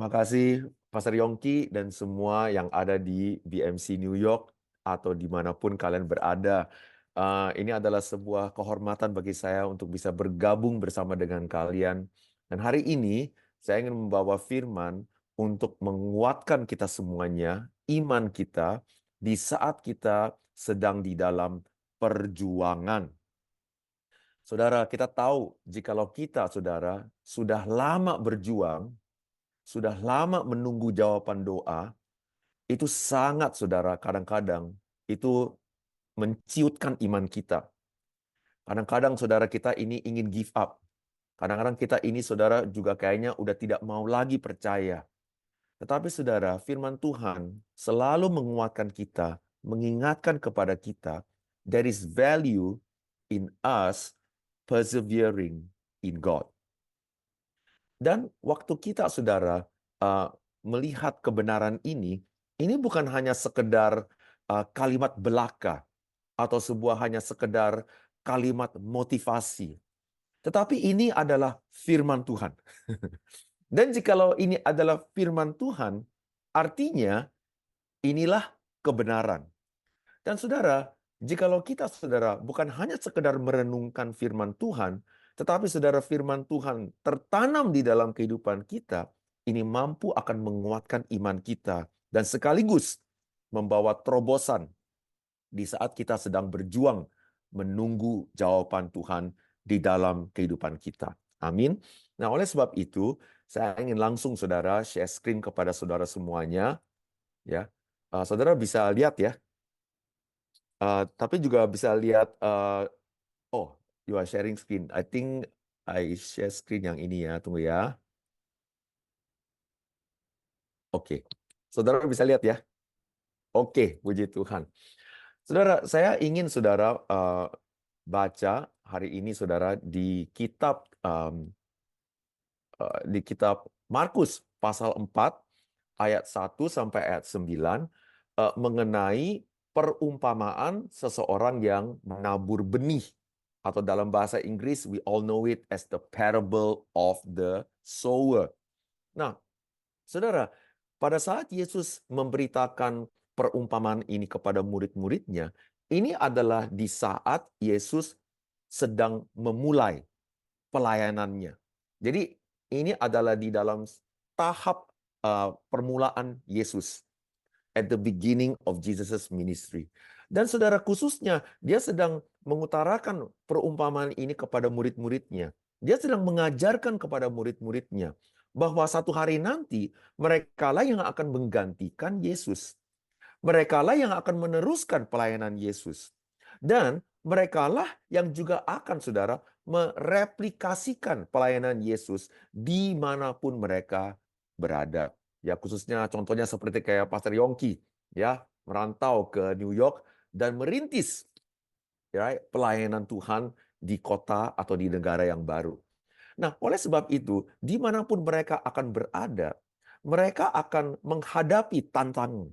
Terima kasih Pastor Yongki dan semua yang ada di BMC New York atau dimanapun kalian berada. Ini adalah sebuah kehormatan bagi saya untuk bisa bergabung bersama dengan kalian. Dan hari ini saya ingin membawa firman untuk menguatkan kita semuanya, iman kita di saat kita sedang di dalam perjuangan. Saudara, kita tahu jikalau kita, saudara, sudah lama berjuang, sudah lama menunggu jawaban doa, itu sangat, saudara, kadang-kadang itu menciutkan iman kita. Kadang-kadang, saudara, kita ini ingin give up. Kadang-kadang kita ini, saudara, juga kayaknya udah tidak mau lagi percaya. Tetapi, saudara, firman Tuhan selalu menguatkan kita, mengingatkan kepada kita, there is value in us persevering in God. Dan waktu kita, saudara, melihat kebenaran ini bukan hanya sekedar kalimat belaka atau hanya sekedar kalimat motivasi. Tetapi ini adalah firman Tuhan. Dan jikalau ini adalah firman Tuhan, artinya inilah kebenaran. Dan saudara, jikalau kita, saudara, bukan hanya sekedar merenungkan firman Tuhan, tetapi saudara, firman Tuhan tertanam di dalam kehidupan kita, ini mampu akan menguatkan iman kita dan sekaligus membawa terobosan di saat kita sedang berjuang menunggu jawaban Tuhan di dalam kehidupan kita. Amin. Nah, oleh sebab itu, saya ingin langsung, saudara, share screen kepada saudara semuanya. Ya, saudara bisa lihat ya. Tapi juga bisa lihat, oh, you are sharing screen. I think I share screen yang ini ya, tunggu ya. Oke, saudara bisa lihat ya. Oke, puji Tuhan. Saudara, saya ingin saudara baca hari ini, saudara, di kitab Markus pasal 4 ayat 1 sampai ayat 9 mengenai perumpamaan seseorang yang menabur benih, atau dalam bahasa Inggris we all know it as the parable of the sower. Nah, saudara, pada saat Yesus memberitakan perumpamaan ini kepada murid-muridnya, ini adalah di saat Yesus sedang memulai pelayanannya. Jadi ini adalah di dalam tahap permulaan Yesus, at the beginning of Jesus' ministry. Dan saudara, khususnya dia sedang mengutarakan perumpamaan ini kepada murid-muridnya. Dia sedang mengajarkan kepada murid-muridnya bahwa satu hari nanti merekalah yang akan menggantikan Yesus. Merekalah yang akan meneruskan pelayanan Yesus. Dan merekalah yang juga akan, saudara, mereplikasikan pelayanan Yesus dimanapun mereka berada. Ya, khususnya contohnya seperti kayak Pastor Yongki, ya, merantau ke New York dan merintis, ya, pelayanan Tuhan di kota atau di negara yang baru. Nah, oleh sebab itu, dimanapun mereka akan berada, mereka akan menghadapi tantangan.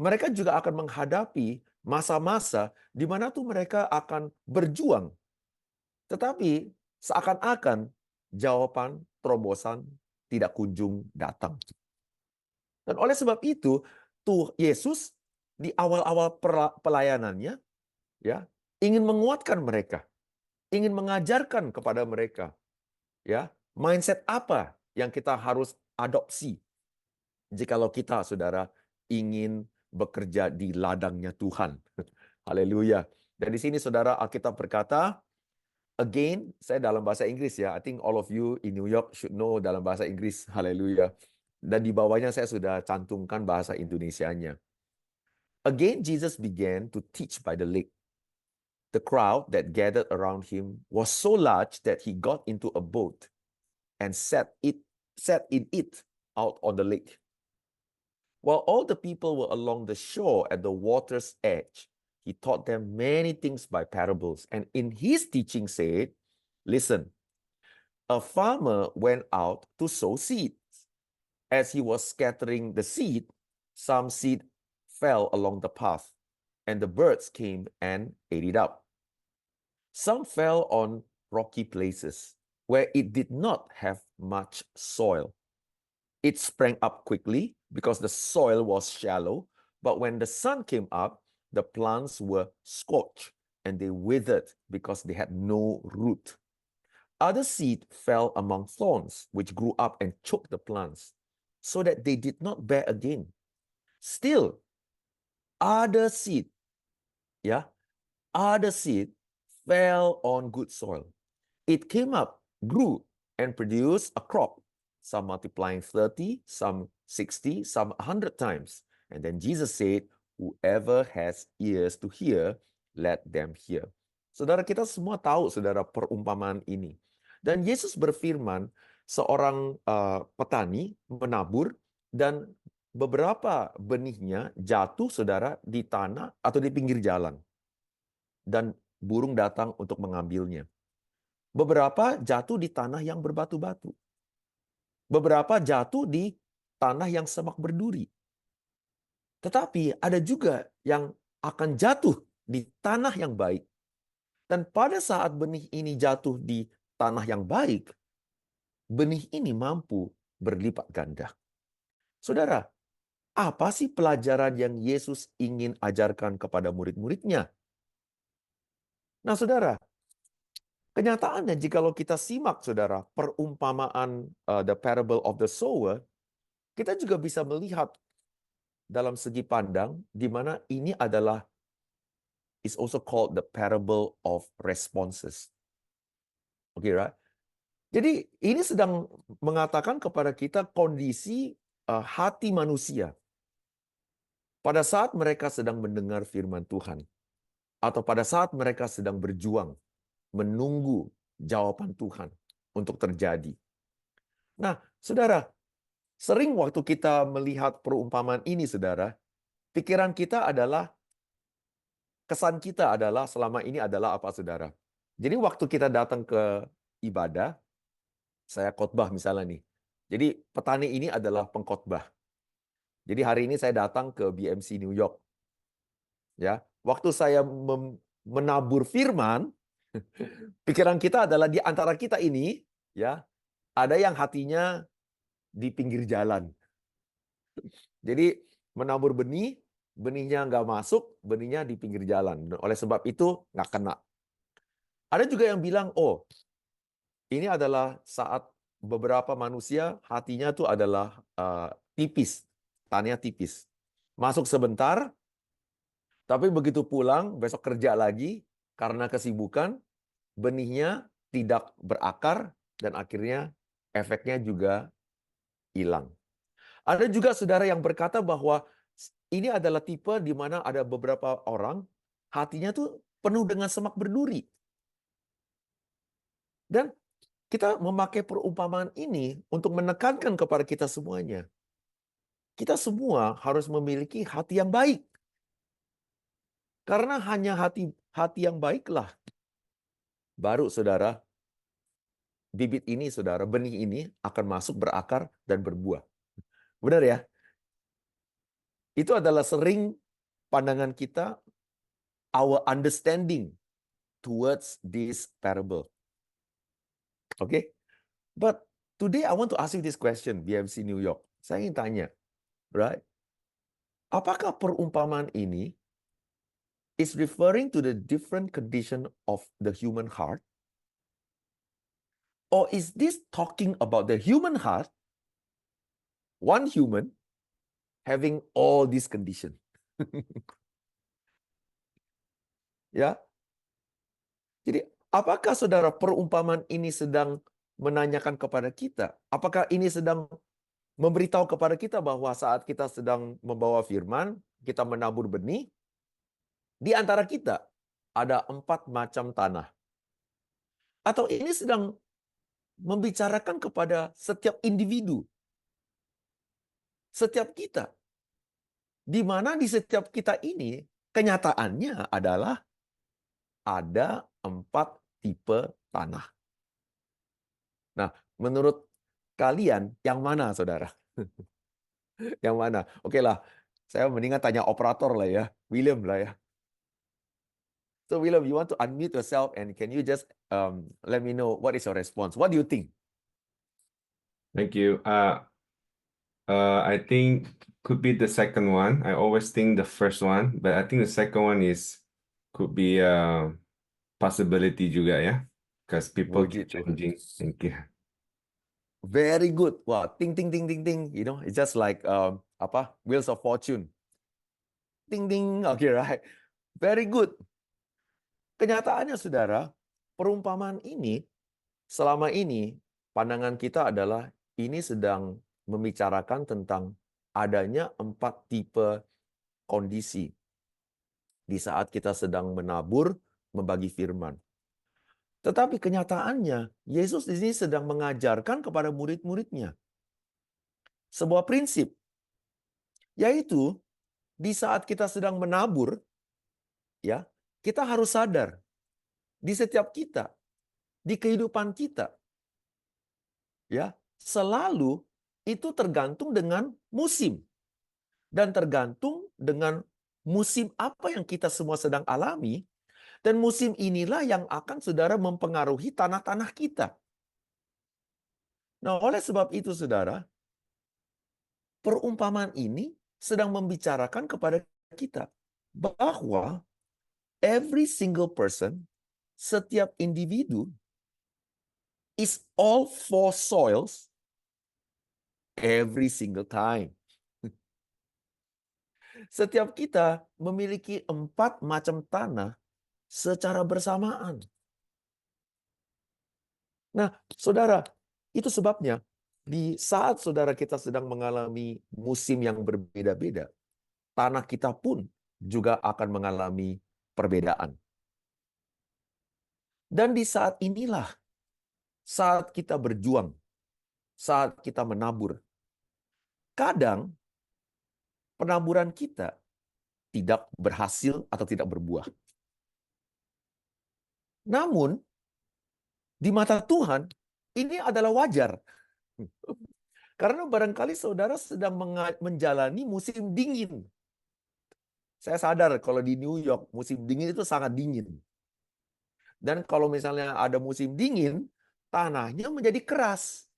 Mereka juga akan menghadapi masa-masa di mana tuh mereka akan berjuang. Tetapi seakan-akan jawaban terobosan tidak kunjung datang. Dan oleh sebab itu, tuh Yesus di awal-awal pelayanannya, ya, ingin menguatkan mereka, ingin mengajarkan kepada mereka, ya, mindset apa yang kita harus adopsi jikalau kita, saudara, ingin bekerja di ladangnya Tuhan. Haleluya. Dan di sini, saudara, Alkitab berkata, again, saya dalam bahasa Inggris ya. I think all of you in New York should know dalam bahasa Inggris. Haleluya. Dan di bawahnya saya sudah cantumkan bahasa Indonesianya. Again, Jesus began to teach by the lake. The crowd that gathered around him was so large that he got into a boat and sat in it out on the lake. While all the people were along the shore at the water's edge, he taught them many things by parables. And in his teaching said, listen, a farmer went out to sow seeds. As he was scattering the seed, some seed fell along the path, and the birds came and ate it up. Some fell on rocky places where it did not have much soil. It sprang up quickly because the soil was shallow, but when the sun came up, the plants were scorched and they withered because they had no root. Other seed fell among thorns, which grew up and choked the plants, so that they did not bear again. Still, other seed, other seed fell on good soil. It came up, grew, and produced a crop, some multiplying 30, some 60, some 100 times. And then Jesus said, whoever has ears to hear, let them hear. Saudara, kita semua tahu, saudara, perumpamaan ini. Dan Yesus berfirman, seorang petani menabur, dan beberapa benihnya jatuh, saudara, di tanah atau di pinggir jalan. Dan burung datang untuk mengambilnya. Beberapa jatuh di tanah yang berbatu-batu. Beberapa jatuh di tanah yang semak berduri. Tetapi ada juga yang akan jatuh di tanah yang baik. Dan pada saat benih ini jatuh di tanah yang baik, benih ini mampu berlipat ganda. Saudara, apa sih pelajaran yang Yesus ingin ajarkan kepada murid-muridnya? Nah, saudara, kenyataannya jikalau kita simak, saudara, perumpamaan the parable of the sower, kita juga bisa melihat dalam segi pandang di mana ini adalah is also called the parable of responses. Okay, right? Jadi ini sedang mengatakan kepada kita kondisi hati manusia pada saat mereka sedang mendengar firman Tuhan, atau pada saat mereka sedang berjuang menunggu jawaban Tuhan untuk terjadi. Nah, saudara, sering waktu kita melihat perumpamaan ini, saudara, pikiran kita adalah, kesan kita adalah selama ini adalah apa, saudara? Jadi waktu kita datang ke ibadah, saya khotbah misalnya nih. Jadi petani ini adalah pengkhotbah. Jadi hari ini saya datang ke BMC New York. Ya, waktu saya menabur firman, pikiran kita adalah di antara kita ini, ya, ada yang hatinya di pinggir jalan. Jadi menabur benih, benihnya nggak masuk, benihnya di pinggir jalan. Oleh sebab itu nggak kena. Ada juga yang bilang, oh, ini adalah saat beberapa manusia hatinya tuh adalah tipis, tanahnya tipis. Masuk sebentar, tapi begitu pulang, besok kerja lagi, karena kesibukan, benihnya tidak berakar, dan akhirnya efeknya juga hilang. Ada juga saudara yang berkata bahwa ini adalah tipe di mana ada beberapa orang, hatinya tuh penuh dengan semak berduri. Dan kita memakai perumpamaan ini untuk menekankan kepada kita semuanya. Kita semua harus memiliki hati yang baik. Karena hanya hati yang baiklah, baru saudara, bibit ini, saudara, benih ini akan masuk berakar dan berbuah. Benar ya? Itu adalah sering pandangan kita, our understanding towards this parable. Okay? But today I want to ask you this question, BMC New York. Saya ingin tanya, right? Apakah perumpamaan ini is referring to the different condition of the human heart? Or is this talking about the human heart, one human, having all these conditions? Ya. Jadi, apakah saudara perumpamaan ini sedang menanyakan kepada kita? Apakah ini sedang memberitahu kepada kita bahwa saat kita sedang membawa firman, kita menabur benih, di antara kita ada 4 macam tanah? Atau ini sedang membicarakan kepada setiap individu, setiap kita, di mana di setiap kita ini kenyataannya adalah ada 4 tipe tanah. Nah, menurut kalian yang mana, saudara? Yang mana? Oke lah, saya mendingan tanya operator lah ya, William lah ya. So William, you want to unmute yourself and can you just let me know what is your response? What do you think? Thank you. I think could be the second one. I always think the first one, but I think the second one could be a possibility juga ya, because people keep Begitu. changing. Thank you. Very good. Wah, ting ting ting ting ting. It's just like Wheels of Fortune. Ting ting. Okay, right. Very good. Kenyataannya, saudara, perumpamaan ini selama ini pandangan kita adalah ini sedang membicarakan tentang adanya 4 tipe kondisi di saat kita sedang menabur, membagi firman. Tetapi kenyataannya, Yesus di sini sedang mengajarkan kepada murid-muridnya sebuah prinsip, yaitu di saat kita sedang menabur, ya, kita harus sadar di setiap kita, di kehidupan kita, ya, selalu itu tergantung dengan musim dan tergantung dengan musim apa yang kita semua sedang alami, dan musim inilah yang akan saudara mempengaruhi tanah-tanah kita. Nah, oleh sebab itu, saudara, perumpamaan ini sedang membicarakan kepada kita bahwa every single person, setiap individu, is all four soils every single time. Setiap kita memiliki 4 macam tanah secara bersamaan. Nah, saudara, itu sebabnya di saat saudara kita sedang mengalami musim yang berbeda-beda, tanah kita pun juga akan mengalami perbedaan. Dan di saat inilah, saat kita berjuang, saat kita menabur, kadang penaburan kita tidak berhasil atau tidak berbuah. Namun, di mata Tuhan, ini adalah wajar. Karena barangkali saudara sedang menjalani musim dingin. Saya sadar kalau di New York, musim dingin itu sangat dingin. Dan kalau misalnya ada musim dingin, tanahnya menjadi keras.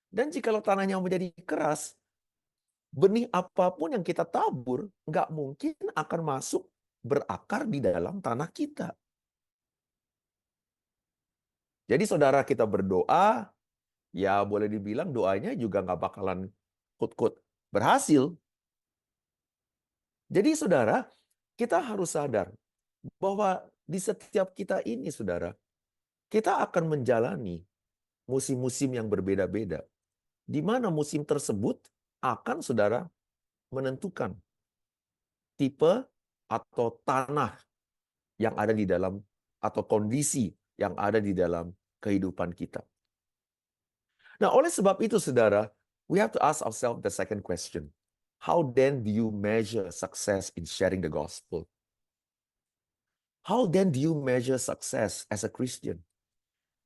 Dan jikalau tanahnya menjadi keras, benih apapun yang kita tabur, nggak mungkin akan masuk berakar di dalam tanah kita. Jadi saudara kita berdoa, ya boleh dibilang doanya juga nggak bakalan kut-kut berhasil. Jadi saudara, kita harus sadar bahwa di setiap kita ini, saudara, kita akan menjalani musim-musim yang berbeda-beda. Di mana musim tersebut akan saudara menentukan tipe atau tanah yang ada di dalam, atau kondisi yang ada di dalam kehidupan kita. Nah, oleh sebab itu, saudara, we have to ask ourselves the second question. How then do you measure success in sharing the gospel? How then do you measure success as a Christian?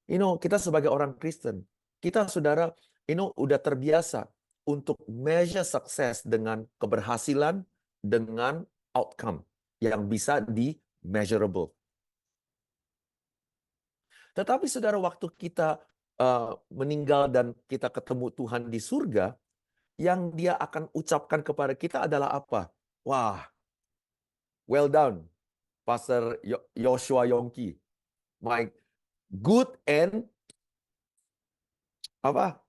Kita sebagai orang Kristen, kita, saudara, udah terbiasa untuk measure sukses dengan keberhasilan, dengan outcome yang bisa di-measurable. Tetapi saudara, waktu kita meninggal dan kita ketemu Tuhan di surga, yang Dia akan ucapkan kepada kita adalah apa? Wah, well done, Pastor Joshua Yongki. My good and apa?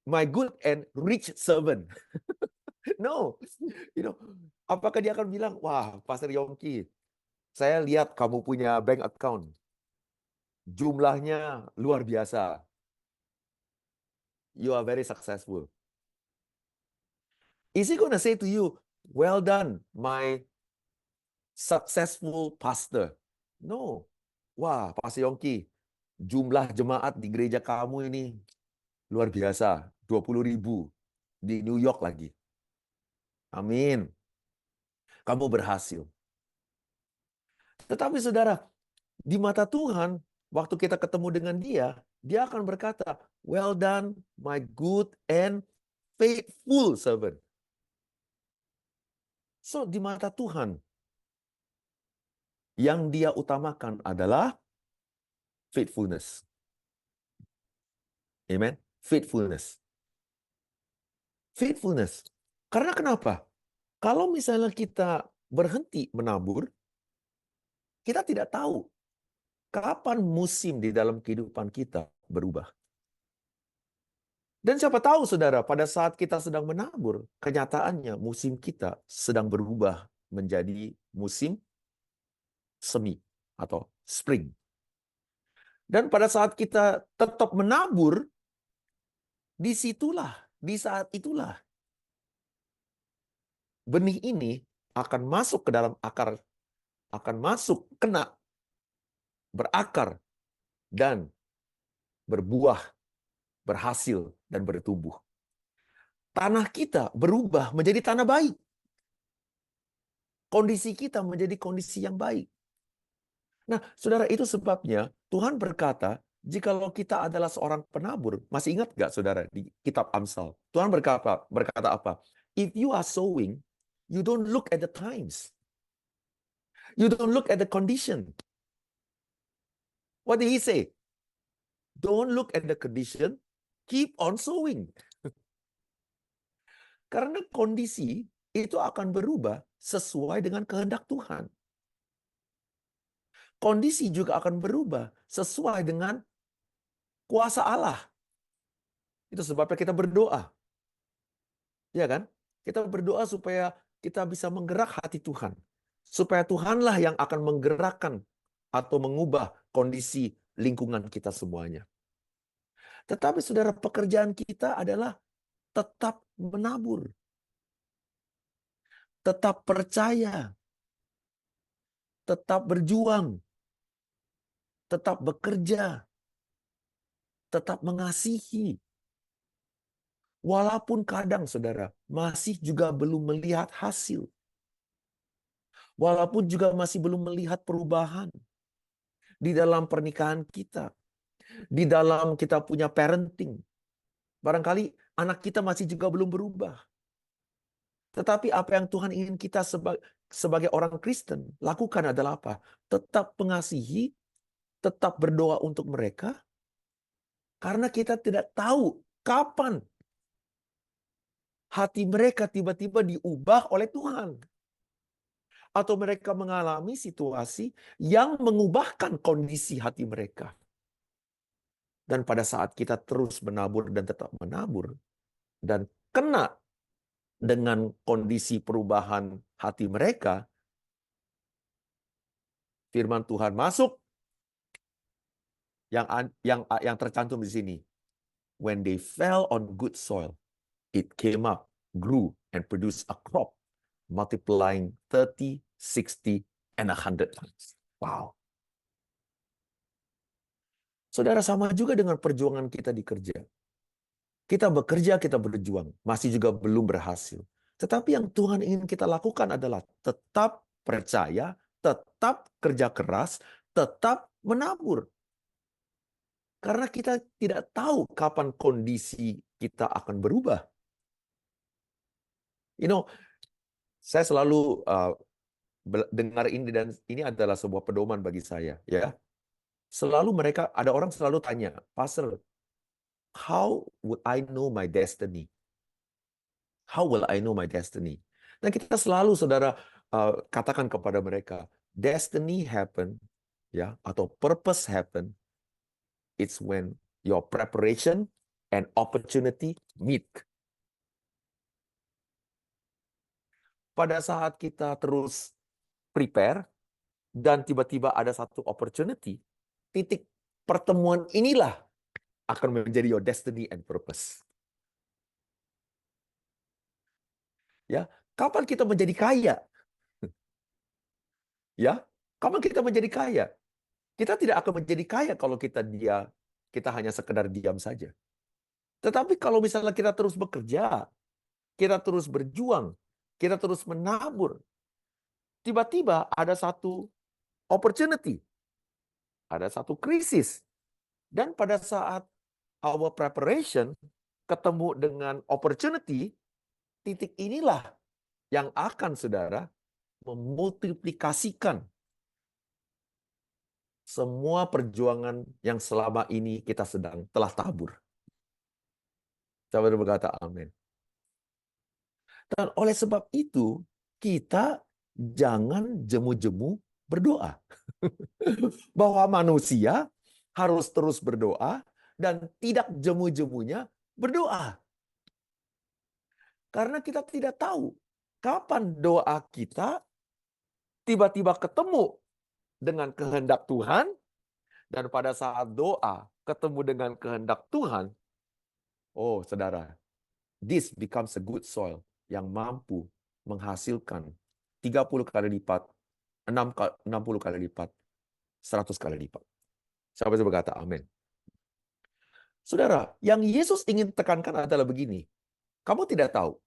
My good and rich servant. No, apakah dia akan bilang, wah, Pastor Yongki, saya lihat kamu punya bank account, jumlahnya luar biasa. You are very successful. Is he going to say to you, well done, my successful pastor? No. Wah, Pastor Yongki, jumlah jemaat di gereja kamu ini luar biasa. 20.000 di New York lagi. Amin. Kamu berhasil. Tetapi saudara, di mata Tuhan, waktu kita ketemu dengan Dia, Dia akan berkata, well done, my good and faithful servant. So, di mata Tuhan, yang Dia utamakan adalah faithfulness. Amen. Faithfulness. Faithfulness. Karena kenapa? Kalau misalnya kita berhenti menabur, kita tidak tahu kapan musim di dalam kehidupan kita berubah. Dan siapa tahu, saudara, pada saat kita sedang menabur, kenyataannya musim kita sedang berubah menjadi musim semi atau spring. Dan pada saat kita tetap menabur, di saat itulah, benih ini akan masuk ke dalam akar, akan masuk, kena, berakar, dan berbuah, berhasil, dan bertumbuh. Tanah kita berubah menjadi tanah baik. Kondisi kita menjadi kondisi yang baik. Nah, saudara, itu sebabnya Tuhan berkata, jikalau kita adalah seorang penabur, masih ingat nggak, saudara, di kitab Amsal? Tuhan berkata apa? If you are sowing, you don't look at the times. You don't look at the condition. What did he say? Don't look at the condition, keep on sowing. Karena kondisi itu akan berubah sesuai dengan kehendak Tuhan. Kondisi juga akan berubah sesuai dengan kuasa Allah. Itu sebabnya kita berdoa. Ya kan? Kita berdoa supaya kita bisa menggerak hati Tuhan. Supaya Tuhanlah yang akan menggerakkan atau mengubah kondisi lingkungan kita semuanya. Tetapi saudara, pekerjaan kita adalah tetap menabur. Tetap percaya. Tetap berjuang. Tetap bekerja. Tetap mengasihi. Walaupun kadang, saudara, masih juga belum melihat hasil. Walaupun juga masih belum melihat perubahan di dalam pernikahan kita, di dalam kita punya parenting. Barangkali anak kita masih juga belum berubah. Tetapi apa yang Tuhan ingin kita sebagai orang Kristen lakukan adalah apa? Tetap mengasihi, tetap berdoa untuk mereka, karena kita tidak tahu kapan hati mereka tiba-tiba diubah oleh Tuhan. Atau mereka mengalami situasi yang mengubahkan kondisi hati mereka. Dan pada saat kita terus menabur dan tetap menabur, dan kena dengan kondisi perubahan hati mereka, firman Tuhan masuk, yang tercantum di sini. When they fell on good soil, it came up, grew, and produced a crop, multiplying 30, 60, and 100 times. Wow. Saudara, sama juga dengan perjuangan kita di kerja. Kita bekerja, kita berjuang, masih juga belum berhasil. Tetapi yang Tuhan ingin kita lakukan adalah tetap percaya, tetap kerja keras, tetap menabur. Karena kita tidak tahu kapan kondisi kita akan berubah. Saya selalu dengar ini, dan ini adalah sebuah pedoman bagi saya, ya. Ada orang selalu tanya, Pastor, how would I know my destiny? How will I know my destiny? Dan kita selalu, saudara, katakan kepada mereka, destiny happen, ya, atau purpose happen, it's when your preparation and opportunity meet. Pada saat kita terus prepare, dan tiba-tiba ada satu opportunity, titik pertemuan inilah akan menjadi your destiny and purpose. Ya, kapan kita menjadi kaya? Ya, kapan kita menjadi kaya? Kita tidak akan menjadi kaya kalau kita hanya sekedar diam saja. Tetapi kalau misalnya kita terus bekerja, kita terus berjuang, kita terus menabur, tiba-tiba ada satu opportunity, ada satu krisis. Dan pada saat our preparation ketemu dengan opportunity, titik inilah yang akan, saudara, memultiplikasikan semua perjuangan yang selama ini kita telah tabur. Coba berkata amin. Dan oleh sebab itu, kita jangan jemu-jemu berdoa. Bahwa manusia harus terus berdoa dan tidak jemu-jemunya berdoa. Karena kita tidak tahu kapan doa kita tiba-tiba ketemu dengan kehendak Tuhan, dan pada saat doa ketemu dengan kehendak Tuhan, oh saudara, this becomes a good soil yang mampu menghasilkan 30 kali lipat, 60 kali lipat, 100 kali lipat. Siapa yang berkata amin? Saudara, yang Yesus ingin tekankan adalah begini. Kamu tidak tahu.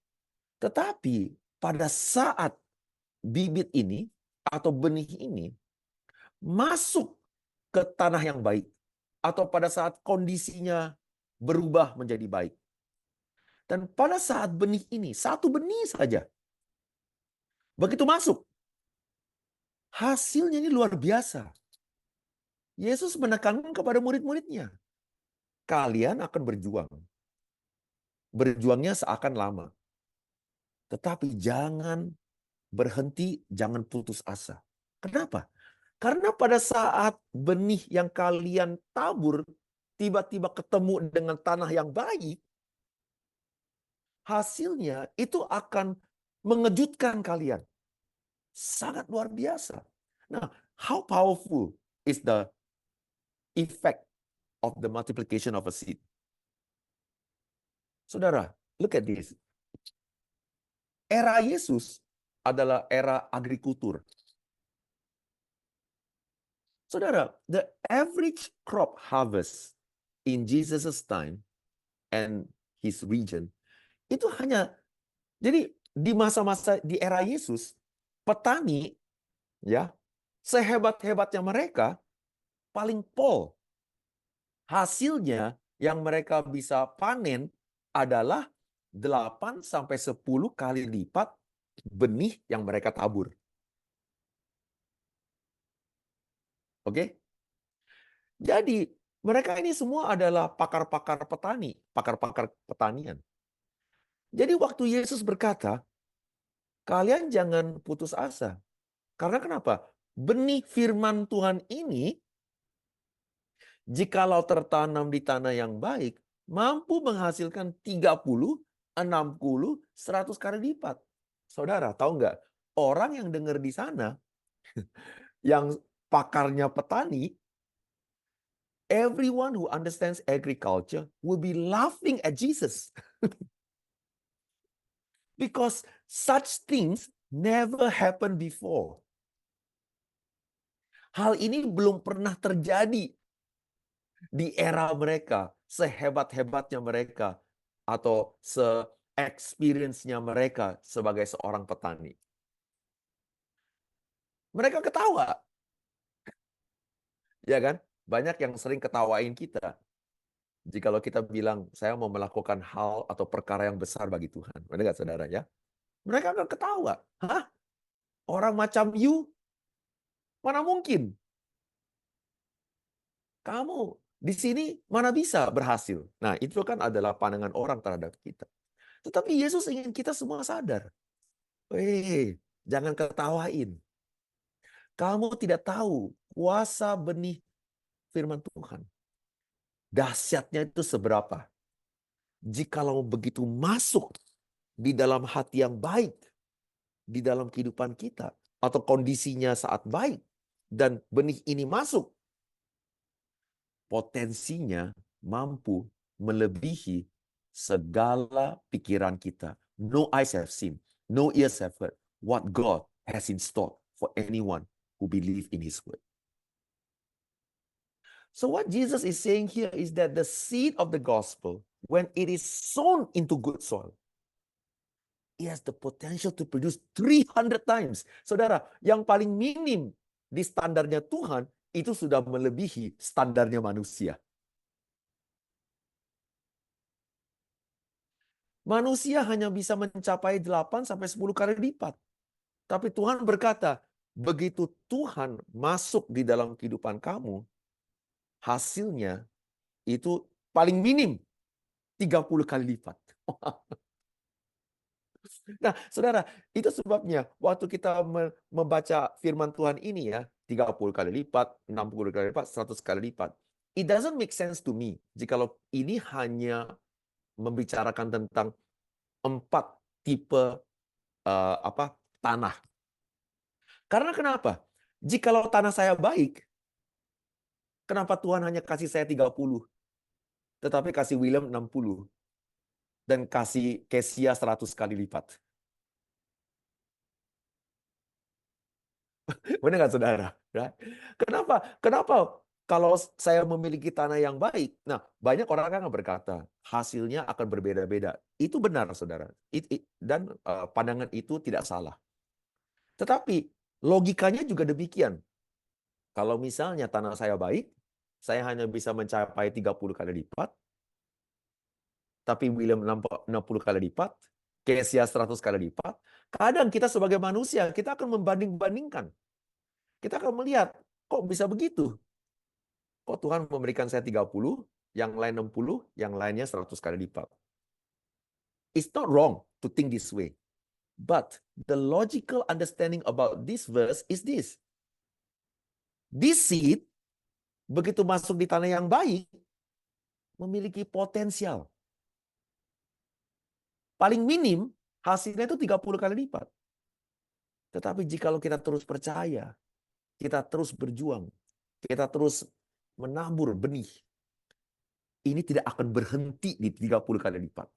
Tetapi pada saat bibit ini atau benih ini masuk ke tanah yang baik, atau pada saat kondisinya berubah menjadi baik. Dan pada saat benih ini, satu benih saja, begitu masuk, hasilnya ini luar biasa. Yesus menekankan kepada murid-muridnya, kalian akan berjuang. Berjuangnya seakan lama. Tetapi jangan berhenti, jangan putus asa. Kenapa? Karena pada saat benih yang kalian tabur tiba-tiba ketemu dengan tanah yang baik, hasilnya itu akan mengejutkan kalian. Sangat luar biasa. Nah, how powerful is the effect of the multiplication of a seed? Saudara, look at this. Era Yesus adalah era agrikultur. Saudara, the average crop harvest in Jesus' time and his region itu hanya, jadi di masa-masa di era Yesus, petani ya sehebat-hebatnya mereka paling pol. Hasilnya yang mereka bisa panen adalah 8 sampai 10 kali lipat benih yang mereka tabur. Oke? Jadi, mereka ini semua adalah pakar-pakar petani, pakar-pakar pertanian. Jadi waktu Yesus berkata, kalian jangan putus asa. Karena kenapa? Benih firman Tuhan ini, jikalau tertanam di tanah yang baik, mampu menghasilkan 30, 60, 100 kali lipat. Saudara, tahu nggak? Orang yang dengar di sana, yang pakarnya petani, everyone who understands agriculture will be laughing at Jesus. Because such things never happened before. Hal ini belum pernah terjadi di era mereka, sehebat-hebatnya mereka, atau se-experience-nya mereka sebagai seorang petani. Mereka ketawa. Ya kan? Banyak yang sering ketawain kita. Jikalau kita bilang, saya mau melakukan hal atau perkara yang besar bagi Tuhan. Benar nggak saudara ya? Mereka akan ketawa. Hah? Orang macam you? Mana mungkin? Kamu di sini mana bisa berhasil? Nah, itu kan adalah pandangan orang terhadap kita. Tetapi Yesus ingin kita semua sadar. Jangan ketawain. Kamu tidak tahu kuasa benih firman Tuhan. Dahsyatnya itu seberapa. Jikalau begitu masuk di dalam hati yang baik, di dalam kehidupan kita, atau kondisinya saat baik, dan benih ini masuk, potensinya mampu melebihi segala pikiran kita. No eyes have seen, no ears have heard what God has in store for anyone who believe in his word. So what Jesus is saying here is that the seed of the gospel, when it is sown into good soil, it has the potential to produce 300 times. Saudara, yang paling minim di standarnya Tuhan, itu sudah melebihi standarnya manusia. Manusia hanya bisa mencapai 8 sampai 10 kali lipat. Tapi Tuhan berkata, begitu Tuhan masuk di dalam kehidupan kamu, hasilnya itu paling minim 30 kali lipat. Nah, saudara, itu sebabnya waktu kita membaca firman Tuhan ini ya, 30 kali lipat, 60 kali lipat, 100 kali lipat. It doesn't make sense to me jikalau ini hanya membicarakan tentang 4 tipe tanah. Karena kenapa? Jikalau tanah saya baik, kenapa Tuhan hanya kasih saya 30, tetapi kasih William 60 dan kasih Kesia 100 kali lipat? Benar nggak saudara? Right? Kenapa? Kenapa kalau saya memiliki tanah yang baik? Nah, banyak orang kan berkata hasilnya akan berbeda-beda. Itu benar, saudara. Dan pandangan itu tidak salah. Tetapi logikanya juga demikian. Kalau misalnya tanah saya baik, saya hanya bisa mencapai 30 kali lipat, tapi William 60 kali lipat, Kesia 100 kali lipat. Kadang kita sebagai manusia, kita akan membanding-bandingkan. Kita akan melihat, kok bisa begitu? Kok Tuhan memberikan saya 30, yang lain 60, yang lainnya 100 kali lipat? It's not wrong to think this way. But the logical understanding about this verse is this. This seed, begitu masuk di tanah yang baik, memiliki potensial. Paling minim, hasilnya itu 30 kali lipat. Tetapi jikalau kita terus percaya, kita terus berjuang, kita terus menabur benih, ini tidak akan berhenti di 30 kali lipat.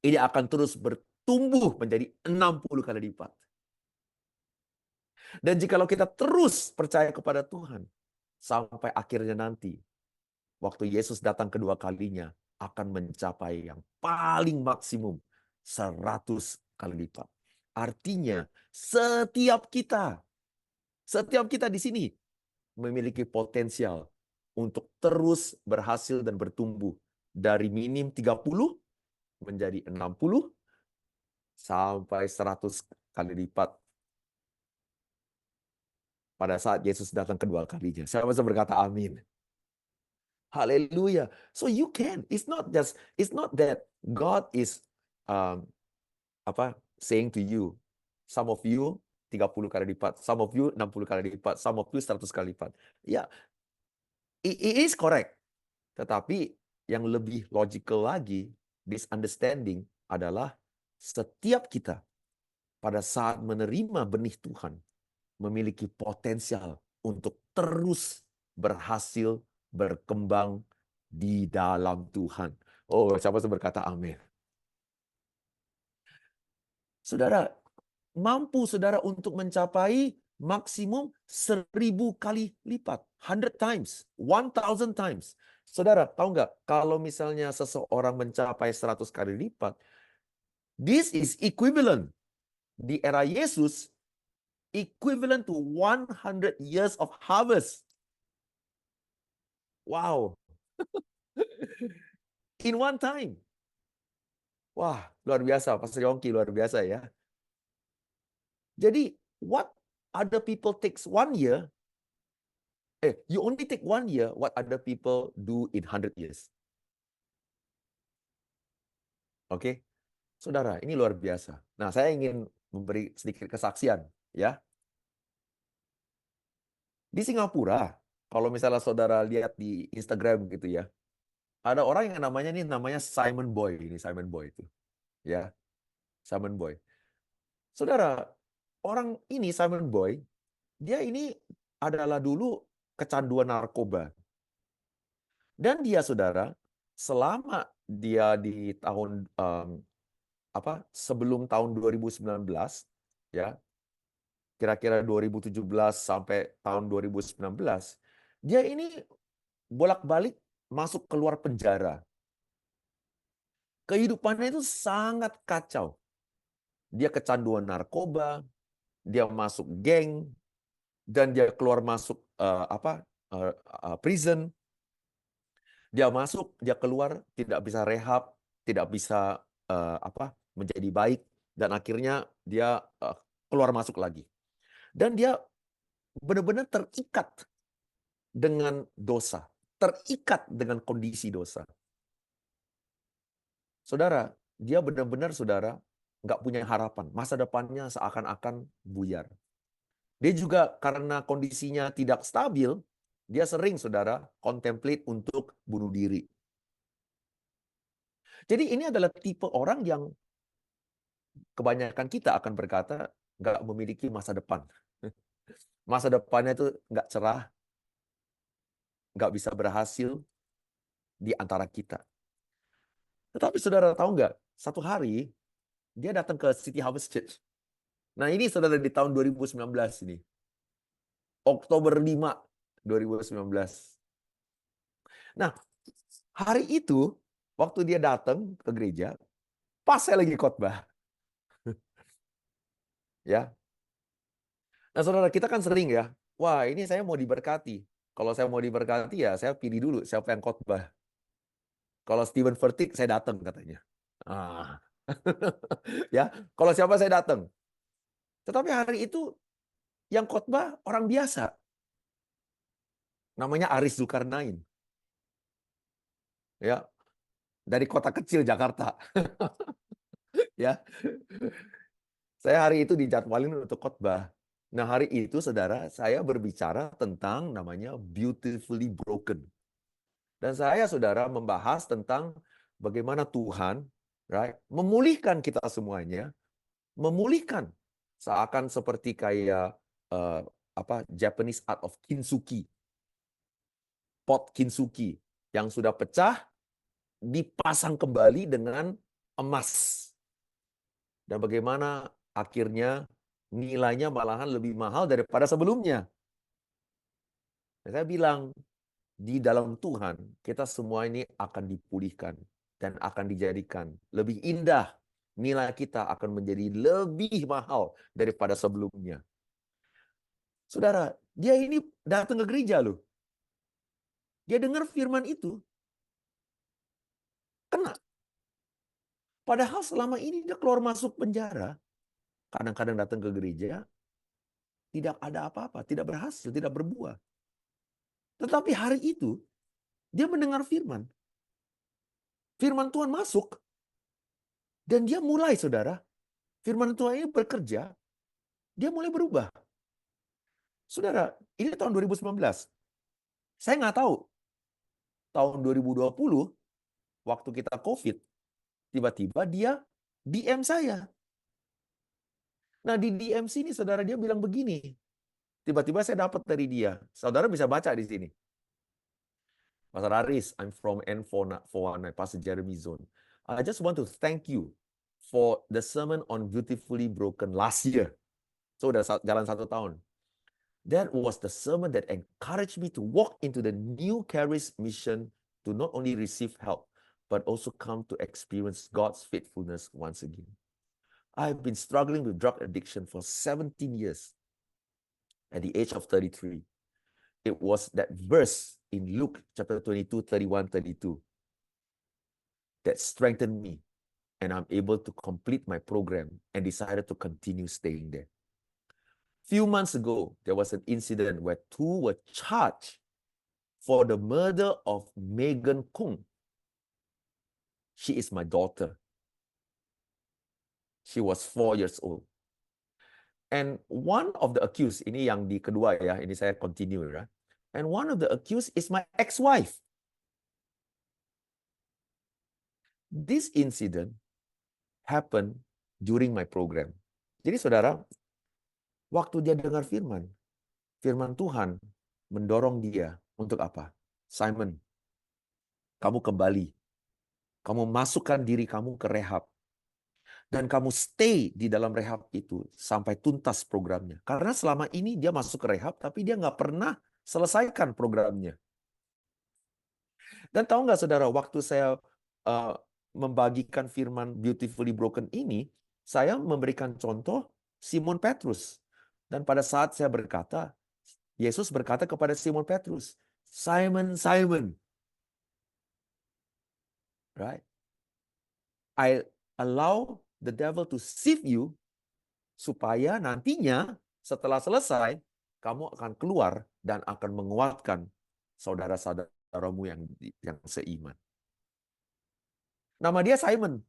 Ini akan terus bertumbuh menjadi 60 kali lipat. Dan jikalau kita terus percaya kepada Tuhan, sampai akhirnya nanti, waktu Yesus datang kedua kalinya, akan mencapai yang paling maksimum 100 kali lipat. Artinya, setiap kita di sini memiliki potensial untuk terus berhasil dan bertumbuh dari minim 30 menjadi 60 sampai 100 kali lipat pada saat Yesus datang kedua kalinya. Saya bisa berkata amin. Haleluya. So you can. It's not that God is saying to you, some of you 30 kali lipat, some of you 60 kali lipat, some of you 100 kali lipat. Ya, it is correct. Tetapi yang lebih logical lagi, this understanding adalah setiap kita pada saat menerima benih Tuhan memiliki potensial untuk terus berhasil berkembang di dalam Tuhan. Oh, siapa yang berkata amin? Saudara, mampu saudara untuk mencapai maksimum 1000 kali lipat. 100 times, 1000 times. Saudara, tahu nggak? Kalau misalnya seseorang mencapai 100 kali lipat, this is equivalent. Di era Yesus, equivalent to 100 years of harvest. Wow. In one time. Wah, luar biasa. Pastor Yongki luar biasa ya. Jadi, what other people takes 1 year, you only take 1 year, what other people do in 100 years. Oke? Saudara, ini luar biasa. Nah, saya ingin memberi sedikit kesaksian, ya. Di Singapura, kalau misalnya saudara lihat di Instagram gitu ya, ada orang yang namanya Simon Boy, ini Simon Boy itu. Ya, Simon Boy. Saudara, orang ini Simon Boy, dia ini adalah dulu kecanduan narkoba. Dan dia, saudara, selama dia di tahun sebelum tahun 2019, ya, kira-kira 2017 sampai tahun 2019, dia ini bolak-balik masuk keluar penjara. Kehidupannya itu sangat kacau. Dia kecanduan narkoba, dia masuk geng, dan dia keluar masuk prison. Dia masuk, dia keluar, tidak bisa rehab, tidak bisa menjadi baik, dan akhirnya dia keluar masuk lagi. Dan dia benar-benar terikat dengan dosa, terikat dengan kondisi dosa. Saudara, dia benar-benar, saudara, nggak punya harapan. Masa depannya seakan-akan buyar. Dia juga karena kondisinya tidak stabil, dia sering, saudara, contemplate untuk bunuh diri. Jadi ini adalah tipe orang yang kebanyakan kita akan berkata nggak memiliki masa depan. Masa depannya itu nggak cerah, nggak bisa berhasil di antara kita. Tetapi saudara tahu nggak, satu hari dia datang ke City Harvest Church. Nah ini saudara di tahun 2019 ini. Oktober 5, 2019. Nah, hari itu, waktu dia datang ke gereja, pas saya lagi khotbah. Ya. Nah, saudara, kita kan sering ya, wah ini saya mau diberkati. Kalau saya mau diberkati ya saya pilih dulu siapa yang khotbah. Kalau Stephen Furtick saya datang katanya. Ah. Ya, kalau siapa saya datang. Tetapi hari itu yang khotbah orang biasa. Namanya Aris Zulkarnain. Ya, dari kota kecil Jakarta. Ya. Saya hari itu dijadwalin untuk khotbah. Nah, hari itu saudara, saya berbicara tentang namanya beautifully broken. Dan saya, saudara, membahas tentang bagaimana Tuhan, right, memulihkan kita semuanya, memulihkan seakan seperti kayak Japanese art of kintsugi, pot kintsugi yang sudah pecah dipasang kembali dengan emas. Dan bagaimana akhirnya nilainya malahan lebih mahal daripada sebelumnya. Dan saya bilang, di dalam Tuhan, kita semua ini akan dipulihkan dan akan dijadikan lebih indah. Nilai kita akan menjadi lebih mahal daripada sebelumnya. Saudara, dia ini datang ke gereja loh. Dia dengar firman itu. Kena. Padahal selama ini dia keluar masuk penjara. Kadang-kadang datang ke gereja. Tidak ada apa-apa. Tidak berhasil. Tidak berbuah. Tetapi hari itu, dia mendengar firman. Firman Tuhan masuk. Dan dia mulai, saudara. Firman Tuhan ini bekerja. Dia mulai berubah. Saudara, ini tahun 2019. Saya nggak tahu. Tahun 2020, waktu kita COVID, tiba-tiba dia DM saya. Nah, di DM sini, saudara, dia bilang begini. Tiba-tiba saya dapat dari dia. Saudara bisa baca di sini. Pastor Aris, I'm from N419, Pastor Jeremy Zone. I just want to thank you for the sermon on Beautifully Broken last year. So, udah jalan 1 tahun. That was the sermon that encouraged me to walk into the new Charis mission to not only receive help, but also come to experience God's faithfulness once again. I've been struggling with drug addiction for 17 years. At the age of 33, it was that verse in Luke chapter 22, 31, 32 that strengthened me, and I'm able to complete my program and decided to continue staying there. Few months ago, there was an incident where 2 were charged for the murder of Megan Kung. She is my daughter. She was 4 years old. And one of the accused, ini yang di kedua ya, ini saya continue ya. And one of the accused is my ex-wife. This incident happened during my program. Jadi saudara, waktu dia dengar firman Tuhan mendorong dia untuk apa? Simon, kamu kembali. Kamu masukkan diri kamu ke rehab. Dan kamu stay di dalam rehab itu sampai tuntas programnya. Karena selama ini dia masuk ke rehab, tapi dia nggak pernah selesaikan programnya. Dan tahu nggak saudara, waktu saya membagikan firman Beautifully Broken ini, saya memberikan contoh Simon Petrus. Dan pada saat saya berkata, Yesus berkata kepada Simon Petrus, Simon, Simon, right? I allow the devil to sift you supaya nantinya setelah selesai kamu akan keluar dan akan menguatkan saudara-saudaramu yang seiman. Nama dia Simon.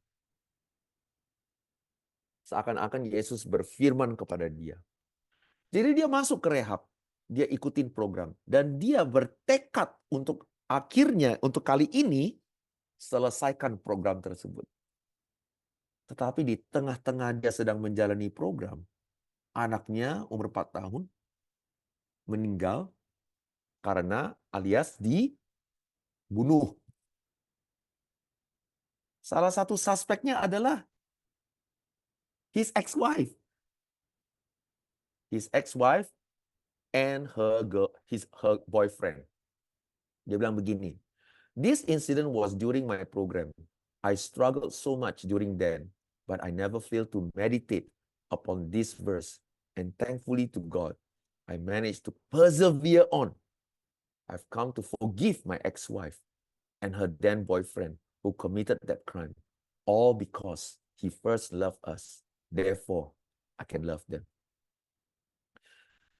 Seakan-akan Yesus berfirman kepada dia. Jadi dia masuk ke rehab. Dia ikutin program. Dan dia bertekad untuk akhirnya, untuk kali ini, selesaikan program tersebut. Tetapi di tengah-tengah dia sedang menjalani program, anaknya umur 4 tahun meninggal karena alias dibunuh. Salah satu suspeknya adalah his ex-wife. His ex-wife and her boyfriend. Dia bilang begini, "This incident was during my program. I struggled so much during then, but I never failed to meditate upon this verse. And thankfully to God, I managed to persevere on. I've come to forgive my ex-wife and her then boyfriend who committed that crime, all because he first loved us. Therefore, I can love them.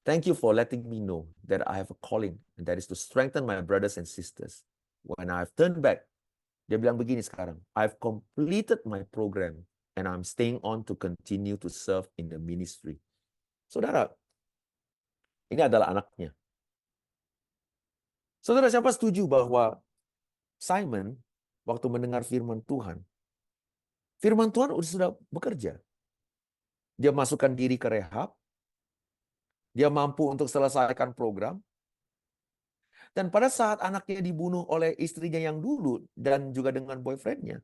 Thank you for letting me know that I have a calling, and that is to strengthen my brothers and sisters. When I've turned back," dia bilang begini sekarang, "I've completed my program, and I'm staying on to continue to serve in the ministry." Saudara, ini adalah anaknya. Saudara, siapa setuju bahwa Simon, waktu mendengar firman Tuhan sudah bekerja. Dia masukkan diri ke rehab, dia mampu untuk selesaikan program, dan pada saat anaknya dibunuh oleh istrinya yang dulu dan juga dengan boyfriendnya,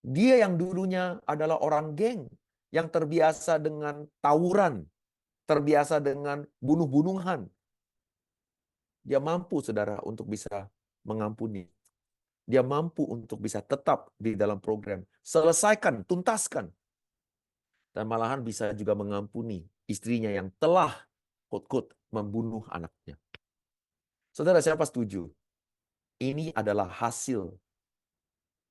dia yang dulunya adalah orang geng, yang terbiasa dengan tawuran, terbiasa dengan bunuh-bunuhan, dia mampu, saudara, untuk bisa mengampuni. Dia mampu untuk bisa tetap di dalam program, selesaikan, tuntaskan, dan malahan bisa juga mengampuni istrinya yang telah quote-quote membunuh anaknya. Saudara, siapa setuju? Ini adalah hasil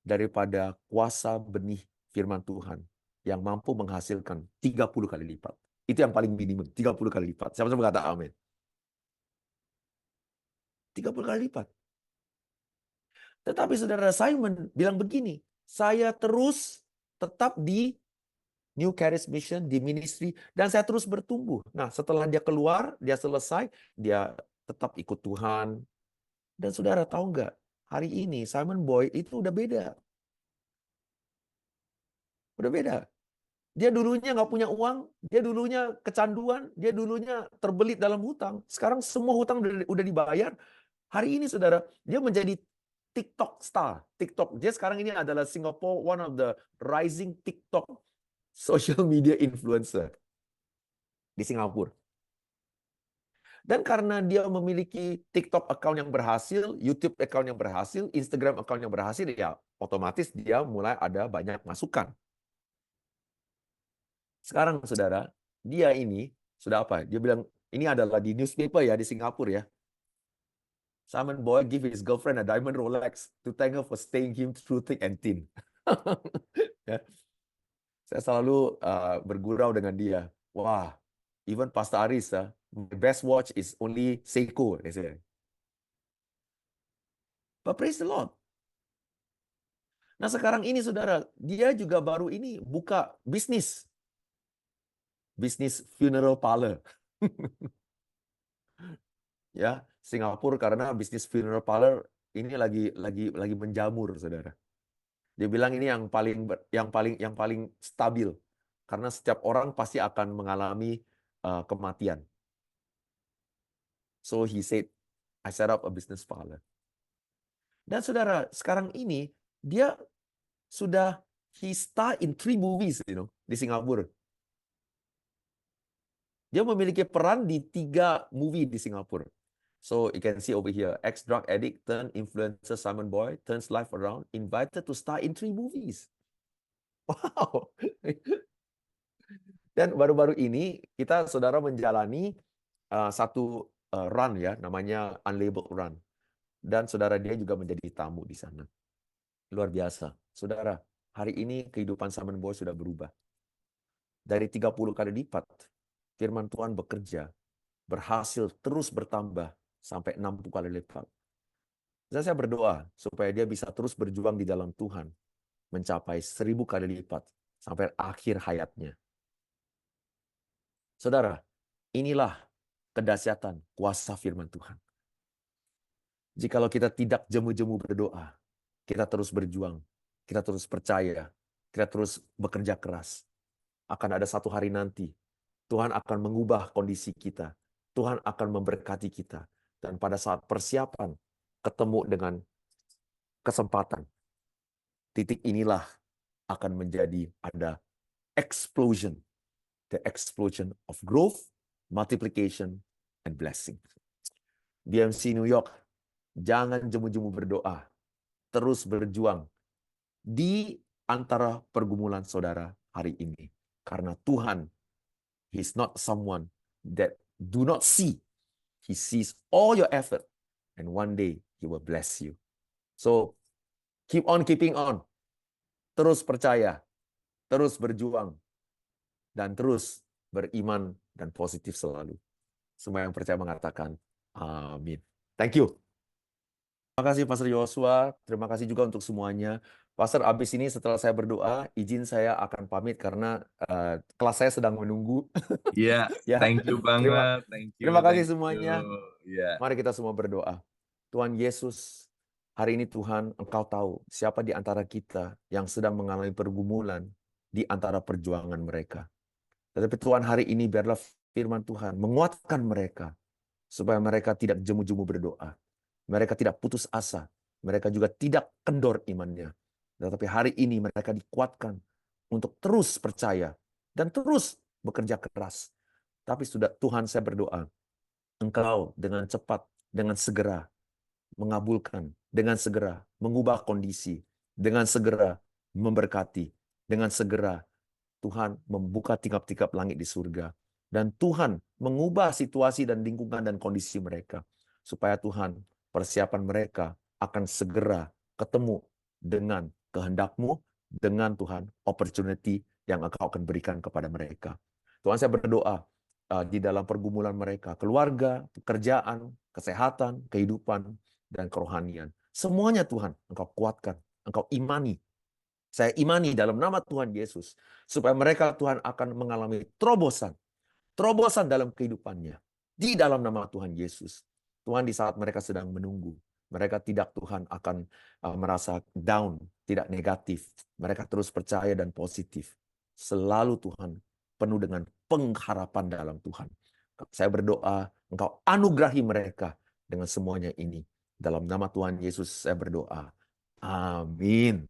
daripada kuasa benih firman Tuhan yang mampu menghasilkan 30 kali lipat. Itu yang paling minimum, 30 kali lipat. Siapa-siapa kata amin? 30 kali lipat. Tetapi saudara, Simon bilang begini, "Saya terus tetap di New Charis Mission, di ministry, dan saya terus bertumbuh." Nah, setelah dia keluar, dia selesai, dia tetap ikut Tuhan. Dan saudara tahu nggak, hari ini Simon Boyd itu udah beda. Udah beda. Dia dulunya nggak punya uang, dia dulunya kecanduan, dia dulunya terbelit dalam hutang. Sekarang semua hutang udah dibayar. Hari ini saudara, dia menjadi TikTok star. TikTok. Dia sekarang ini adalah Singapore one of the rising TikTok social media influencer di Singapura. Dan karena dia memiliki TikTok account yang berhasil, YouTube account yang berhasil, Instagram account yang berhasil, ya otomatis dia mulai ada banyak masukan. Sekarang saudara, dia ini sudah apa? Dia bilang, ini adalah di newspaper ya, di Singapura ya. Simon Boyd give his girlfriend a diamond Rolex to thank her for staying him through thick and thin. Ya. Saya selalu bergurau dengan dia. Wah, even Pastor Aris, my best watch is only Seiko. They say. But praise the Lord. Nah sekarang ini saudara, dia juga baru ini buka bisnis funeral parlor. Ya, Singapura karena bisnis funeral parlor ini lagi menjamur, saudara. Dia bilang ini yang paling stabil karena setiap orang pasti akan mengalami kematian. So he said, I set up a business parlor. Dan saudara, sekarang ini dia sudah he star in 3 movies, di Singapura. Dia memiliki peran di 3 movie di Singapura. So you can see over here, ex-drug addict turned influencer Simon Boyd turns life around, invited to star in 3 movies. Wow. Dan baru-baru ini kita saudara menjalani satu run ya, namanya Unlabeled Run. Dan saudara dia juga menjadi tamu di sana. Luar biasa. Saudara, hari ini kehidupan Simon Boyd sudah berubah. Dari 30 kali lipat, firman Tuhan bekerja, berhasil terus bertambah sampai 60 kali lipat. Dan saya berdoa supaya dia bisa terus berjuang di dalam Tuhan, mencapai 1000 kali lipat sampai akhir hayatnya. Saudara, inilah kedahsyatan kuasa firman Tuhan. Jikalau kita tidak jemu-jemu berdoa, kita terus berjuang, kita terus percaya, kita terus bekerja keras, akan ada satu hari nanti Tuhan akan mengubah kondisi kita. Tuhan akan memberkati kita. Dan pada saat persiapan ketemu dengan kesempatan, titik inilah akan menjadi ada explosion. The explosion of growth, multiplication, and blessing. BMC New York, jangan jemu-jemu berdoa. Terus berjuang di antara pergumulan saudara hari ini. Karena Tuhan, He's not someone that do not see. He sees all your effort. And one day, He will bless you. So, keep on keeping on. Terus percaya. Terus berjuang. Dan terus beriman dan positif selalu. Semua yang percaya mengatakan, amin. Thank you. Terima kasih Pastor Yosua. Terima kasih juga untuk semuanya. Pastor, abis ini setelah saya berdoa, izin saya akan pamit karena kelas saya sedang menunggu. Iya, Ya, thank you banget. Thank you, terima kasih thank semuanya. you. Iya. Mari kita semua berdoa. Tuhan Yesus, hari ini Tuhan, Engkau tahu siapa di antara kita yang sedang mengalami pergumulan di antara perjuangan mereka. Tetapi Tuhan, hari ini biarlah firman Tuhan menguatkan mereka supaya mereka tidak jemu-jemu berdoa. Mereka tidak putus asa. Mereka juga tidak kendor imannya. Tetapi hari ini mereka dikuatkan untuk terus percaya dan terus bekerja keras. Tapi sudah Tuhan, saya berdoa, Engkau dengan cepat, dengan segera mengabulkan, dengan segera mengubah kondisi, dengan segera memberkati, dengan segera Tuhan membuka tingkap-tingkap langit di surga. Dan Tuhan mengubah situasi dan lingkungan dan kondisi mereka. Supaya Tuhan, persiapan mereka akan segera ketemu dengan kehendak-Mu, dengan Tuhan, opportunity yang Engkau akan berikan kepada mereka. Tuhan, saya berdoa di dalam pergumulan mereka, keluarga, pekerjaan, kesehatan, kehidupan, dan kerohanian. Semuanya Tuhan, Engkau kuatkan, Engkau imani. Saya imani dalam nama Tuhan Yesus, supaya mereka Tuhan akan mengalami terobosan dalam kehidupannya. Di dalam nama Tuhan Yesus. Tuhan, di saat mereka sedang menunggu, mereka tidak Tuhan akan merasa down, tidak negatif. Mereka terus percaya dan positif. Selalu Tuhan penuh dengan pengharapan dalam Tuhan. Saya berdoa, Engkau anugerahi mereka dengan semuanya ini. Dalam nama Tuhan Yesus saya berdoa. Amin.